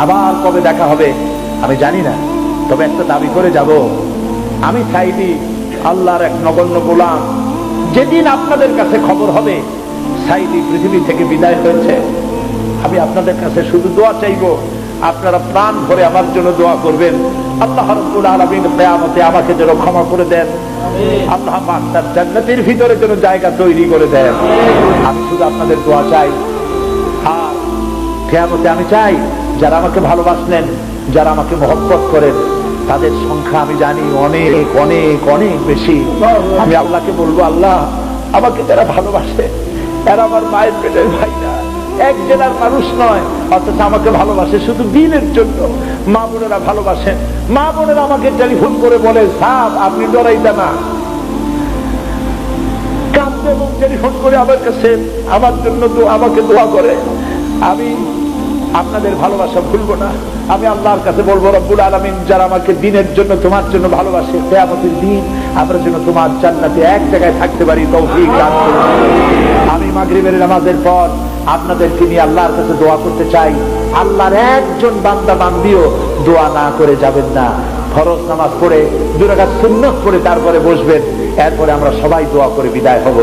আবার কবে দেখা হবে আমি জানি না, তবে একটা দাবি করে যাব, আমি সাইদি আল্লাহর এক নগণ্য গোলাম। যেদিন আপনাদের কাছে খবর হবে সাইদি পৃথিবী থেকে বিদায় হয়েছে, আমি আপনাদের কাছে শুধু দোয়া চাইবো, আপনারা প্রাণ ভরে আমার জন্য দোয়া করবেন। আল্লাহ রাব্বুল আলামিন কিয়ামতে আমাকে যেন ক্ষমা করে দেন, আল্লাহ পাক তার জান্নাতের ভিতরে যেন জায়গা তৈরি করে দেন। আমি শুধু আপনাদের দোয়া চাই। আর কিয়ামতে আমি চাই যারা আমাকে ভালোবাসলেন, যারা আমাকে মহব্বত করেন, তাদের সংখ্যা আমি জানি অনেক অনেক অনেক বেশি। আমি আল্লাহকে বলবো, আল্লাহ আমাকে যারা ভালোবাসে এরা আমার মায়ের পেটের ভাই না, এক জেলার মানুষ নয়, অথচ আমাকে ভালোবাসে শুধু দিনের জন্য। মা বোনেরা ভালোবাসেন, মা বোনেরা আমাকে টেলিফোন করে বলে, সাহেব আপনি ডরাইতে না, কাঁদতে এবং টেলিফোন করে আমার কাছে আমার জন্য আমাকে দোয়া করে। আমি আপনাদের ভালোবাসা ভুলবো না। আমি আল্লাহর কাছে বলবো, রব্বুল আলামিন যারা আমাকে দিনের জন্য তোমার জন্য ভালোবাসে, কিয়ামতের দিন আমরা যেন তোমার জান্নাতে এক জায়গায় থাকতে পারি, তৌফিক দান করুন। আমি মাগরিবের নামাজের পর আপনাদেরকে নিয়ে আল্লাহর কাছে দোয়া করতে চাই। আল্লাহর একজন বান্দা বান্দিও দোয়া না করে যাবেন না। ফরজ নামাজ পড়ে 2 রাকাত সুন্নাত পড়ে তারপরে বসবেন, এরপরে আমরা সবাই দোয়া করে বিদায় হব।